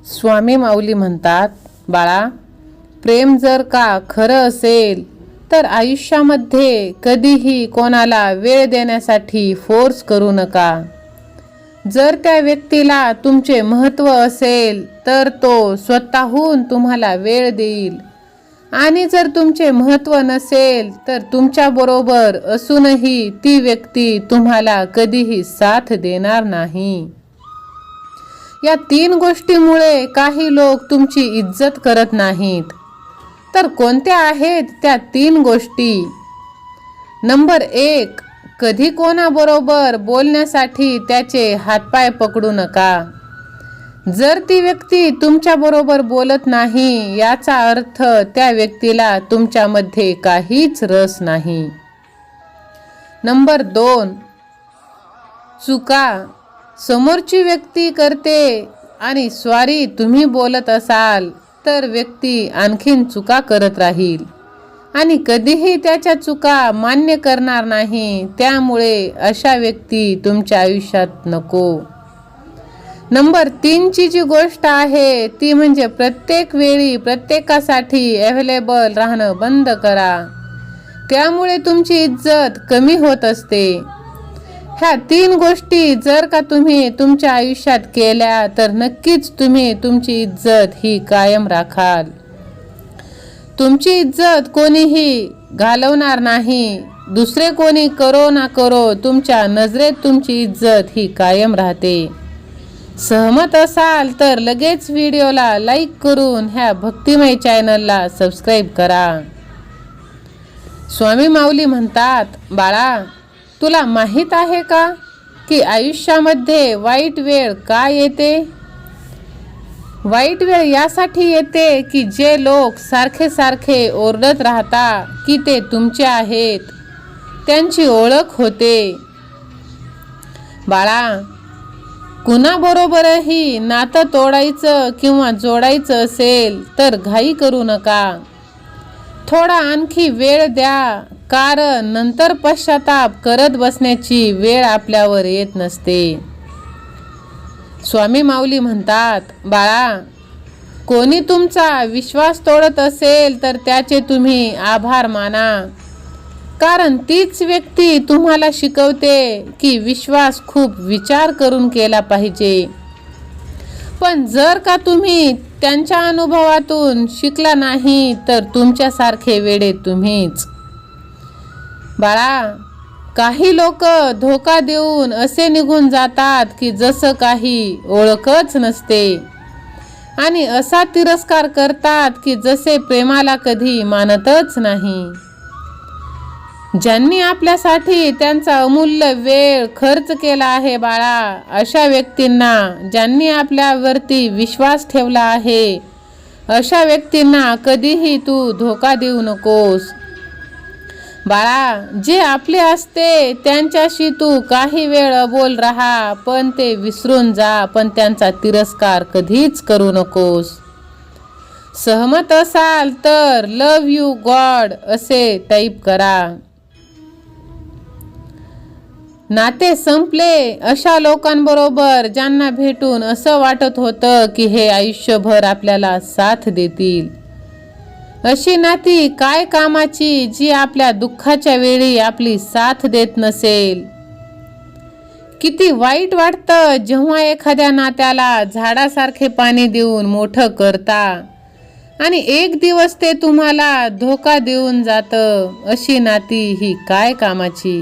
स्वामी माऊली म्हणतात, बाळा, प्रेम जर का खरं असेल तर आयुष्यामध्ये कधीही कोणाला वेळ देण्यासाठी फोर्स करू नका. जर त्या व्यक्तीला तुमचे महत्त्व असेल तर तो स्वतःहून तुम्हाला वेळ देईल, आणि जर तुमचे महत्त्व नसेल तर तुमच्याबरोबर असूनही ती व्यक्ती तुम्हाला कधीही साथ देणार नाही. या 3 गोष्टीमुळे काही लोक तुमची इज्जत करत नाहीत. तर कोणत्या आहेत त्या 3 गोष्टी? नंबर 1, कधी कोणाबरोबर बोलण्यासाठी त्याचे हातपाय पकडू नका. जर ती व्यक्ती तुमच्याबरोबर बोलत नाही याचा अर्थ त्या व्यक्तीला तुमच्यामध्ये काहीच रस नाही. नंबर 2, चुका समोरची व्यक्ती करते आणि स्वारी तुम्ही बोलत असाल तर व्यक्ती आणखीन चुका करत राहील आणि कधीही त्याच्या चुका मान्य करणार नाही. त्यामुळे अशा व्यक्ती तुमच्या आयुष्यात नको. नंबर 3 ची जी गोष्ट आहे ती म्हणजे प्रत्येक वेळी प्रत्येकासाठी अवेलेबल राहणं बंद करा. त्यामुळे तुमची इज्जत कमी होत असते. ह्या 3 गोष्टी जर का तुम्ही तुमच्या आयुष्यात केल्या तर नक्कीच तुम्ही तुमची इज्जत ही कायम राखाल. तुमची इज्जत कोणीही घालवणार नाही. दुसरे कोणी करो ना करो, तुमच्या नजरेत तुमची इज्जत ही कायम राहते. सहमत असाल तर लगेच व्हिडिओला लाईक करून ह्या भक्तिमय चॅनलला सबस्क्राईब करा. स्वामी माऊली म्हणतात, बाळा, तुला माहीत आहे का की आयुष्यामध्ये वाईट वेळ का येते? वाईट वेळ यासाठी येते की जे लोक सारखे सारखे ओरडत राहता की ते तुमचे आहेत, त्यांची ओळख होते. बाळा, कुणाबरोबरही नातं तोडायचं किंवा जोडायचं असेल तर घाई करू नका. थोडा आणखी वेळ द्या, कारण नंतर पश्चाताप करत बसण्याची वेळ आपल्यावर येत नसते. स्वामी माऊली म्हणतात, बाळा, कोणी तुमचा विश्वास तोडत असेल तर त्याचे तुम्ही आभार माना, कारण तीच व्यक्ती तुम्हाला शिकवते की विश्वास खूप विचार करून केला पाहिजे. पण जर का तुम्ही त्यांच्या अनुभवातून शिकला नाही तर तुमच्यासारखे वेडे तुम्हीच. बाळा, काही लोक धोका देऊन असे निघून जातात की जसं काही ओळखच नसते, आणि असा तिरस्कार करतात की जसे प्रेमाला कधी मानतच नाही. ज्यांनी आपल्यासाठी त्यांचा अमूल्य वेळ खर्च केला आहे बाळा, अशा व्यक्तींना, ज्यांनी आपल्यावरती विश्वास ठेवला आहे, अशा व्यक्तींना कधीही तू धोका देऊ नकोस. बाळा, जे आपले असते त्यांच्याशी तू काही वेळ अबोल राहा, पण ते विसरून जा, पण त्यांचा तिरस्कार कधीच करू नकोस. सहमत असाल तर लव यू गॉड असे टाईप करा. नाते संपले अशा लोकांबरोबर ज्यांना भेटून असं वाटत होतं की हे आयुष्यभर आपल्याला साथ देतील, अशी नाती काय कामाची जी आपल्या दुःखाच्या वेळी आपली साथ देत नसेल. किती वाईट वाटतं जेव्हा एखाद्या नात्याला झाडासारखे पाणी देऊन मोठं करता आणि एक दिवस ते तुम्हाला धोका देऊन जातं. अशी नाती ही काय कामाची?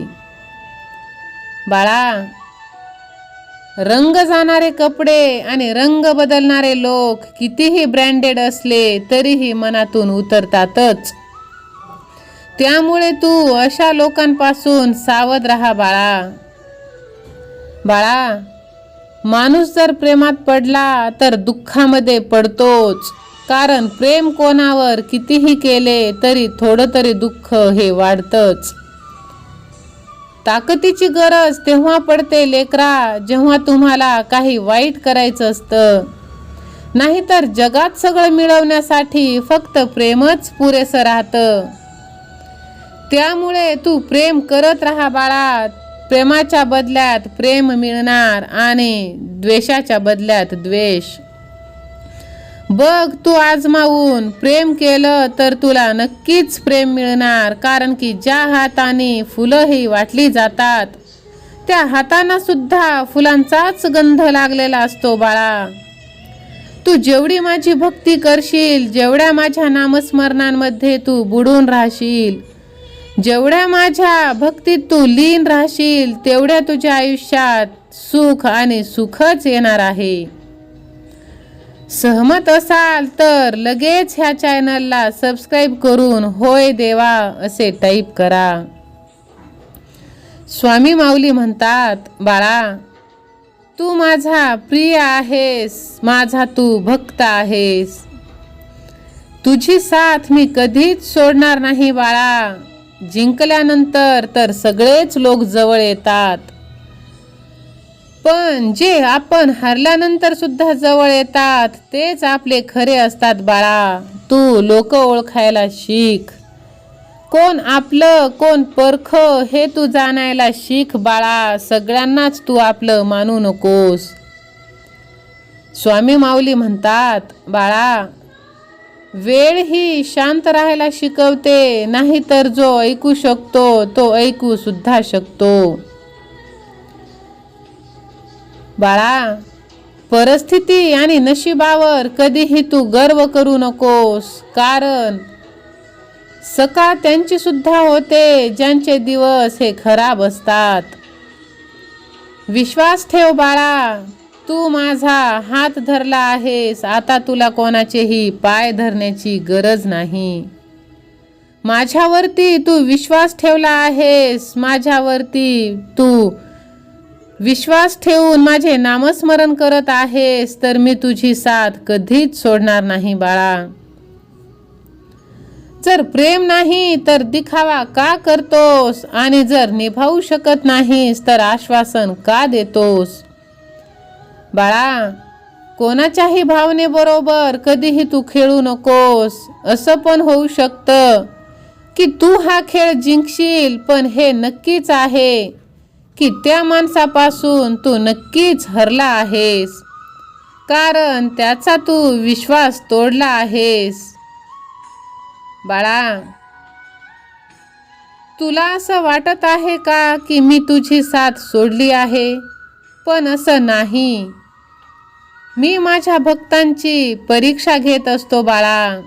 बाळा, रंग जाणारे कपडे आणि रंग बदलणारे लोक कितीही ब्रँडेड असले तरीही मनातून उतरतातच. त्यामुळे तू अशा लोकांपासून सावध राहा बाळा. बाळा, माणूस जर प्रेमात पडला तर दुःखामध्ये पडतोच, कारण प्रेम कोणावर कितीही केले तरी थोडं तरी दुःख हे वाढतंच. ताकदीची गरज तेव्हा पडते लेकरा, जेव्हा तुम्हाला काही वाईट करायचं असतं. नाहीतर जगात सगळं मिळवण्यासाठी फक्त प्रेमच पुरेसं राहतं. त्यामुळे तू प्रेम करत राहा बाळा. प्रेमाच्या बदल्यात प्रेम मिळणार आणि द्वेषाच्या बदल्यात द्वेष. बघ, तू आजमावून प्रेम केलं तर तुला नक्कीच प्रेम मिळणार. कारण की ज्या हाताने फुलं ही वाटली जातात त्या हातांना सुद्धा फुलांचाच गंध लागलेला असतो बाळा. तू जेवढी माझी भक्ती करशील, जेवढ्या माझ्या नामस्मरणांमध्ये तू बुडून राहशील, जेवढ्या माझ्या भक्तीत तू लीन राहशील, तेवढ्या तुझ्या आयुष्यात सुख आणि सुखच येणार आहे. सहमत असाल तर लगेच ह्या चॅनलला सबस्क्राईब करून होय देवा असे टाईप करा. स्वामी माऊली म्हणतात, बाळा तू माझा प्रिय आहेस, माझा तू भक्त आहेस. तुझी साथ मी कधीच सोडणार नाही बाळा. जिंकल्यानंतर तर सगळेच लोक जवळ येतात, पण जे आपण हरल्यानंतर सुद्धा जवळ येतात तेच आपले खरे असतात बाळा. तू लोक ओळखायला शिक. कोण आपलं कोण परख हे तू जाणायला शिक बाळा. सगळ्यांनाच तू आपलं मानू नकोस. स्वामी माऊली म्हणतात, बाळा वेळ ही शांत राहायला शिकवते, नाही तर जो ऐकू शकतो तो ऐकू सुद्धा शकतो. बाळा परिस्थिती आणि नशिबावर कधीही तू गर्व करू नकोस. कारण सकाळ त्यांची सुद्धा होते ज्यांचे दिवस हे खराब असतात. विश्वास ठेव बाळा. तू माझा हात धरला आहेस, आता तुला कोणाचेही पाय धरण्याची गरज नाही. माझ्यावरती तू विश्वास ठेवला आहेस, माझ्यावरती तू विश्वास ठेवून माझे नामस्मरण करत आहेस, तर मी तुझी साथ कधीच सोडणार नाही बाळा. जर प्रेम नाही तर दिखावा का करतोस, आणि जर निभावू शकत नाहीस तर आश्वासन का देतोस. बाळा कोणाच्याही भावनेबरोबर कधीही तू खेळू नकोस. असं पण होऊ शकतं की तू हा खेळ जिंकशील, पण हे नक्कीच आहे की त्या माणसापासून तू नक्कीच हरला आहेस, कारण त्याचा तू विश्वास तोडला आहेस. बाळा तुला असं वाटत आहे का की मी तुझी साथ सोडली आहे, पण असं नाही. मी माझ्या भक्तांची परीक्षा घेत असतो बाळा.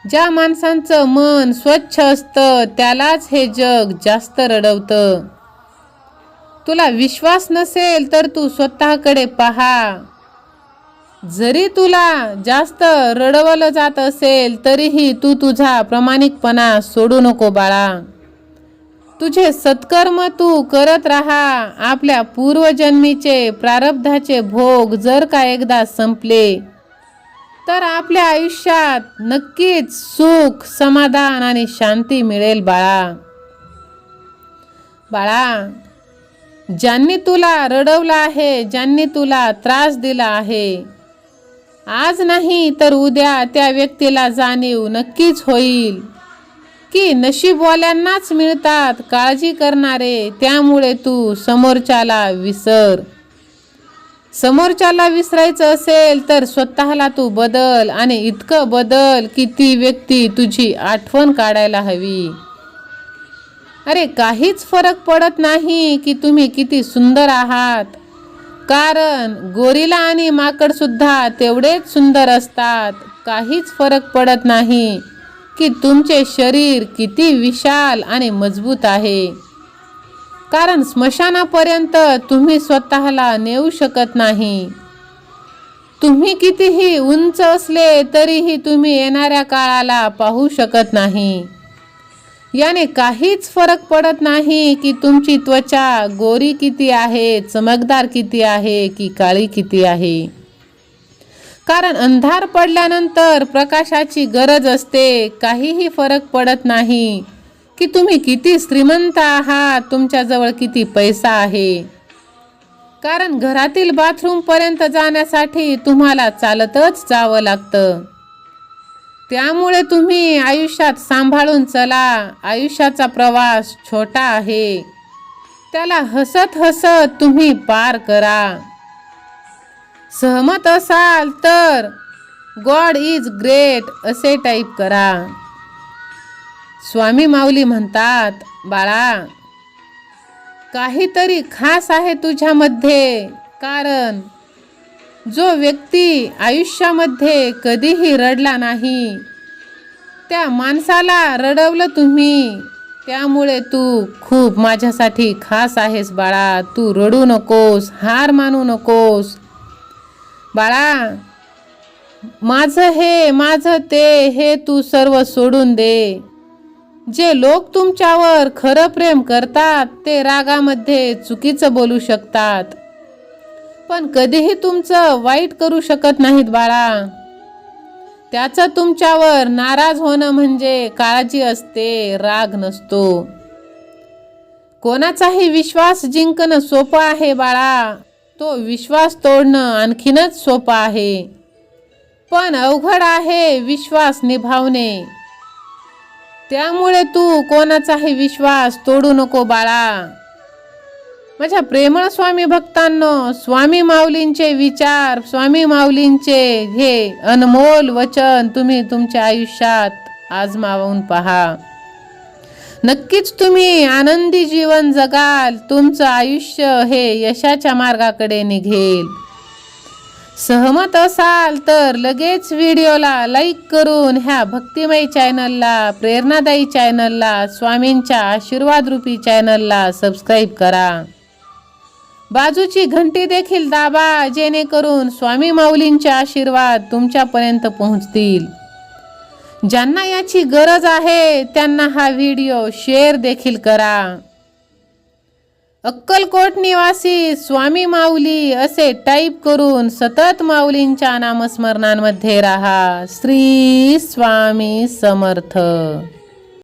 ज्या माणसांचं मन स्वच्छ असतं त्यालाच हे जग जास्त रडवतं. तुला विश्वास नसेल तर तू स्वतःकडे पहा. जरी तुला जास्त रडवलं जात असेल तरीही तू तुझा प्रामाणिकपणा सोडू नको बाळा. तुझे सत्कर्म तू करत राहा. आपल्या पूर्वजन्मीचे प्रारब्धाचे भोग जर का एकदा संपले तर आपल्या आयुष्यात नक्कीच सुख, समाधान आणि शांती मिळेल बाळा. बाळा ज्यांनी तुला रडवलं आहे, ज्यांनी तुला त्रास दिला आहे, आज नाही तर उद्या त्या व्यक्तीला जाणीव नक्कीच होईल की नशीबवाल्यांनाच मिळतात काळजी करणारे. त्यामुळे तू समोरच्याला विसर. समोरच्याला विसरायचं असेल तर स्वतःला तू बदल, आणि इतकं बदल की ती व्यक्ती तुझी आठवण काढायला हवी. अरे काहीच फरक पडत नाही की तुम्ही किती सुंदर आहात, कारण गोरिला आणि माकड सुद्धा तेवढेच सुंदर असतात. काहीच फरक पडत नाही की तुमचे शरीर किती विशाल आणि मजबूत आहे, कारण स्मशानापर्यंत तुम्ही स्वतःला नेऊ शकत नाही. तुम्ही कितीही उंच असले तरीही तुम्ही येणाऱ्या काळाला पाहू शकत नाही. याने काहीच फरक पडत नाही की तुमची त्वचा गोरी किती आहे, चमकदार किती आहे की काळी किती आहे, कारण अंधार पडल्यानंतर प्रकाशाची गरज असते. काहीही फरक पडत नाही की तुम्ही किती श्रीमंत आहात, तुमच्याजवळ किती पैसा आहे, कारण घरातील बाथरूम पर्यंत जाण्यासाठी तुम्हाला चालतच जावं लागतं. त्यामुळे तुम्ही आयुष्यात सांभाळून चला. आयुष्याचा प्रवास छोटा आहे, त्याला हसत हसत तुम्ही पार करा. सहमत असाल तर गॉड इज ग्रेट असे टाईप करा. स्वामी माऊली म्हणतात, बाळा, काहीतरी खास आहे तुझ्यामध्ये. कारण जो व्यक्ती आयुष्यामध्ये कधीही रडला नाही, त्या माणसाला रडवलं तुम्ही. त्यामुळे तू खूप माझ्यासाठी खास आहेस बाळा. तू रडू नकोस, हार मानू नकोस. बाळा, माझं हे, माझं ते, हे तू सर्व सोडून दे. जे लोक तुमच्यावर खरं प्रेम करतात ते रागामध्ये चुकीचं बोलू शकतात, पण कधीही तुमचं वाईट करू शकत नाहीत बाळा. त्याचं तुमच्यावर नाराज होणं म्हणजे काळजी असते, राग नसतो. कोणाचाही विश्वास जिंकणं सोपं आहे बाळा, तो विश्वास तोडणं आणखीनच सोपं आहे. पण अवघड आहे विश्वास निभावणे. त्यामुळे तू कोणाचाही विश्वास तोडू नको बाळा. माझ्या प्रेमळ स्वामी भक्तांनो, स्वामी माऊलींचे विचार, स्वामी माऊलींचे हे अनमोल वचन तुम्ही तुमच्या आयुष्यात आजमावून पहा. नक्कीच तुम्ही आनंदी जीवन जगाल. तुमचं आयुष्य हे यशाच्या मार्गाकडे निघेल. सहमत असाल तर लगेच व्हिडिओला लाईक करून ह्या भक्तिमय चॅनलला, प्रेरणादायी चॅनलला, स्वामींच्या आशीर्वाद रूपी चॅनलला सबस्क्राईब करा. बाजूची घंटी देखील दाबा, जेणेकरून स्वामी माऊलींचे आशीर्वाद तुमच्यापर्यंत पोहोचतील. ज्यांना याची गरज आहे त्यांना हा व्हिडिओ शेअर देखील करा. अक्कलकोट निवासी स्वामी माऊली असे टाईप करून सतत माऊलींच्या नामस्मरणांमध्ये राहा. श्री स्वामी समर्थ.